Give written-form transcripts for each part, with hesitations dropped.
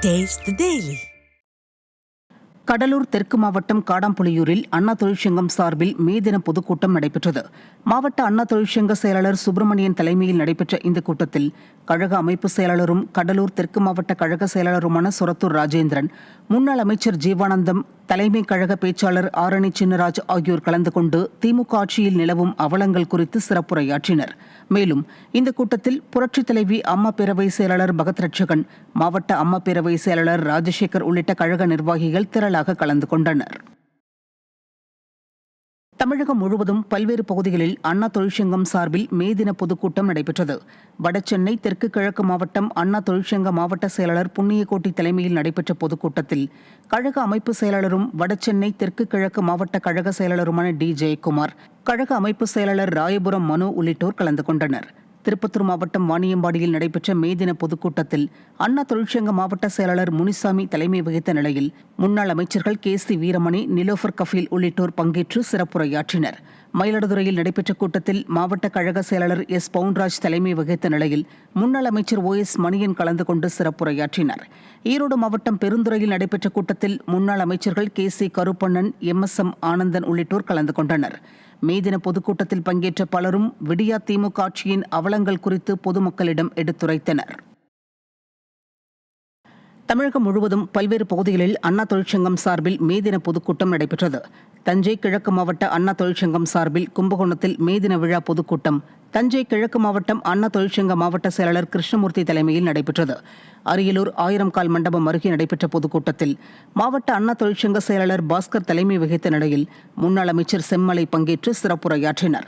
Taste the Daily. Cuddalore தெற்கு மாவட்டம் காடாம்புலியூரில் அண்ணா தொழிற்சங்கம் சார்பில் மே தின பொதுக்கூட்டம் நடைபெற்றது. மாவட்ட அண்ணா தொழிற்சங்க செயலாளர் சுப்பிரமணியன் தலைமையில் நடைபெற்ற இந்த கூட்டத்தில் கழக அமைப்பு செயலாளரும் கடலூர் தெற்கு மாவட்ட கழக செயலாளருமான சொரத்தூர் ராஜேந்திரன், முன்னாள் அமைச்சர் ஜீவானந்தம், தலைமை கழக பேச்சாளர் ஆரணி சின்னராஜ் ஆகியோர் கலந்து கொண்டு திமுக ஆட்சியில் நிலவும் அவலங்கள் குறித்து சிறப்புரையாற்றினர். மேலும் இந்த கூட்டத்தில் புரட்சித் தலைவி அம்மா பேரவை செயலாளர் பகத் ரட்சகன், மாவட்ட அம்மா பேரவை செயலாளர் ராஜசேகர் உள்ளிட்ட கழக நிர்வாகிகள் திரளாக கலந்து கொண்டனர். தமிழகம் முழுவதும் பல்வேறு பகுதிகளில் அண்ணா தொழிற்சங்கம் சார்பில் மே தின பொதுக்கூட்டம் நடைபெற்றது. வடசென்னை தெற்கு கிழக்கு மாவட்டம் அண்ணா தொழிற்சங்க மாவட்ட செயலாளர் புண்ணியகோட்டி தலைமையில் நடைபெற்ற பொதுக்கூட்டத்தில் கழக அமைப்பு செயலாளரும் வடசென்னை தெற்கு கிழக்கு மாவட்ட கழக செயலாளருமான டி ஜெயக்குமார், கழக அமைப்பு செயலாளர் ராயபுரம் மனு உள்ளிட்டோர் கலந்து கொண்டனர். திருப்பத்தூர் மாவட்டம் வாணியம்பாடியில் நடைபெற்ற மே தின பொதுக்கூட்டத்தில் அண்ணா தொழிற்சங்க மாவட்ட செயலாளர் முனிசாமி தலைமை வகித்த நிலையில் முன்னாள் அமைச்சர்கள் கே.சி. வீரமணி, நிலோஃபர் கஃபீல் உள்ளிட்டோர் பங்கேற்று சிறப்புரையாற்றினர். மயிலாடுதுறையில் நடைபெற்ற கூட்டத்தில் மாவட்ட கழக செயலாளர் எஸ். பவுன்ராஜ் தலைமை வகித்த நிலையில் முன்னாள் அமைச்சர் ஓ.எஸ். மணியன் கலந்து கொண்டு சிறப்புரையாற்றினர். ஈரோடு மாவட்டம் பெருந்துறையில் நடைபெற்ற கூட்டத்தில் முன்னாள் அமைச்சர்கள் கே.சி. கருப்பண்ணன், எம்.எஸ்.எம். ஆனந்தன் உள்ளிட்டோர் கலந்து கொண்டனர். மே தின பொதுக்கூட்டத்தில் பங்கேற்ற பலரும் விடியா திமுக ஆட்சியின் அவலங்கள் குறித்து பொதுமக்களிடம் எடுத்துரைத்தனர். தமிழகம் முழுவதும் பல்வேறு பகுதிகளில் அண்ணா தொழிற்சங்கம் சார்பில் மே தின பொதுக்கூட்டம் நடைபெற்றது. தஞ்சை கிழக்கு மாவட்ட அண்ணா தொழிற்சங்கம் சார்பில் கும்பகோணத்தில் மே தின விழா பொதுக்கூட்டம் தஞ்சை கிழக்கு மாவட்டம் அண்ணா தொழிற்சங்க மாவட்ட செயலாளர் கிருஷ்ணமூர்த்தி தலைமையில் நடைபெற்றது. அரியலூர் 1000 கால் மண்டபம் அருகே நடைபெற்ற பொதுக்கூட்டத்தில் மாவட்ட அண்ணா தொழிற்சங்க செயலாளர் பாஸ்கர் தலைமை வகித்த நிலையில் முன்னாள் அமைச்சர் செம்மலை பங்கேற்று சிறப்புரையாற்றினர்.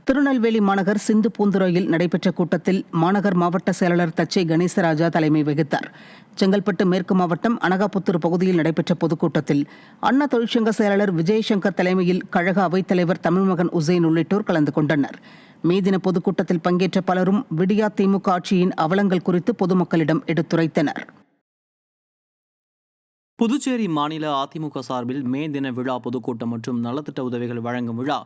திருநெல்வேலி மாநகர் சிந்து பூந்துறையில் நடைபெற்ற கூட்டத்தில் மாநகர் மாவட்ட செயலாளர் தச்சை கணேசராஜா தலைமை வகித்தார். செங்கல்பட்டு மேற்கு மாவட்டம் அனகாபுத்தூர் பகுதியில் நடைபெற்ற பொதுக்கூட்டத்தில் அண்ணா தொழிற்சங்க செயலாளர் விஜயசங்கர் தலைமையில் கழக அவைத்தலைவர் தமிழ்மகன் உசேன் உள்ளிட்டோர் கலந்து கொண்டனர். மே தின பொதுக்கூட்டத்தில் பங்கேற்ற பலரும் விடியா திமுக ஆட்சியின் அவலங்கள் குறித்து பொதுமக்களிடம் எடுத்துரைத்தனர். புதுச்சேரி மாநில அதிமுக சார்பில் மே தின விழா பொதுக்கூட்டம் மற்றும் நலத்திட்ட உதவிகள் வழங்கும் விழா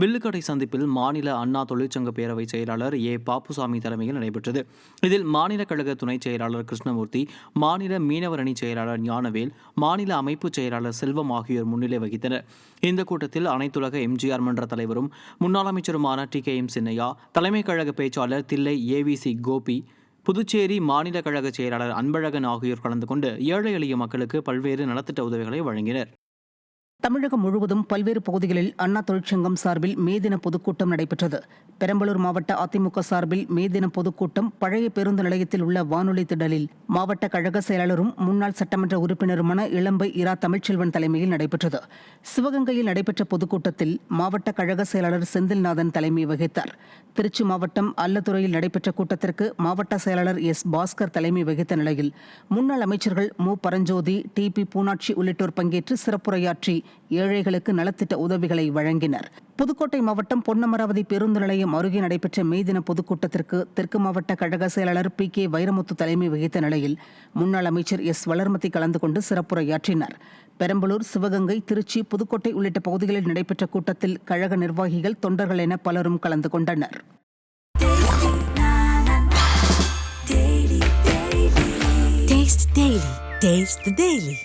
பில்லுக்கடை சந்திப்பில் மாநில அண்ணா தொழிற்சங்க பேரவை செயலாளர் ஏ. பாப்புசாமி தலைமையில் நடைபெற்றது. இதில் மாநில கழக துணைச் செயலாளர் கிருஷ்ணமூர்த்தி, மாநில மீனவர் அணி செயலாளர் ஞானவேல், மாநில அமைப்பு செயலாளர் செல்வம் ஆகியோர் முன்னிலை வகித்தனர். இந்த கூட்டத்தில் அனைத்துலக எம்ஜிஆர் மன்ற தலைவரும் முன்னாள் அமைச்சருமான டி.கே.எம். சின்னையா, தலைமை கழக பேச்சாளர் தில்லை ஏ.வி.சி. கோபி, புதுச்சேரி மாநில கழக செயலாளர் அன்பழகன் ஆகியோர் கலந்து கொண்டு ஏழை எளிய மக்களுக்கு பல்வேறு நலத்திட்ட உதவிகளை வழங்கினர். தமிழகம் முழுவதும் பல்வேறு பகுதிகளில் அண்ணா தொழிற்சங்கம் சார்பில் மே தின பொதுக்கூட்டம் நடைபெற்றது. பெரம்பலூர் மாவட்ட அதிமுக சார்பில் மே தின பொதுக்கூட்டம் பழைய பேருந்து நிலையத்தில் உள்ள வானொலி திடலில் மாவட்ட கழக செயலாளரும் முன்னாள் சட்டமன்ற உறுப்பினருமான இளம்பை இரா தமிழ்ச்செல்வன் தலைமையில் நடைபெற்றது. சிவகங்கையில் நடைபெற்ற பொதுக்கூட்டத்தில் மாவட்ட கழக செயலாளர் செந்தில்நாதன் தலைமை வகித்தார். திருச்சி மாவட்டம் அல்லதுறையில் நடைபெற்ற கூட்டத்திற்கு மாவட்ட செயலாளர் எஸ். பாஸ்கர் தலைமை வகித்த நிலையில் முன்னாள் அமைச்சர்கள் மு. பரஞ்சோதி, டி.பி. பூனாட்சி உள்ளிட்டோர் பங்கேற்று சிறப்புரையாற்றி ஏழைகளுக்கு நலத்திட்ட உதவிகளை வழங்கினர். புதுக்கோட்டை மாவட்டம் பொன்னமராவதி பேருந்து நிலையம் அருகே நடைபெற்ற மே தின பொதுக்கூட்டத்திற்கு தெற்கு மாவட்ட கழக செயலாளர் பி.கே. வைரமுத்து தலைமை வகித்த நிலையில் முன்னாள் அமைச்சர் எஸ். வளர்மதி கலந்து கொண்டு சிறப்புரையாற்றினார். பெரம்பலூர், சிவகங்கை, திருச்சி, புதுக்கோட்டை உள்ளிட்ட பகுதிகளில் நடைபெற்ற கூட்டத்தில் கழக நிர்வாகிகள், தொண்டர்கள் என பலரும் கலந்து கொண்டனர். Taste the Daily.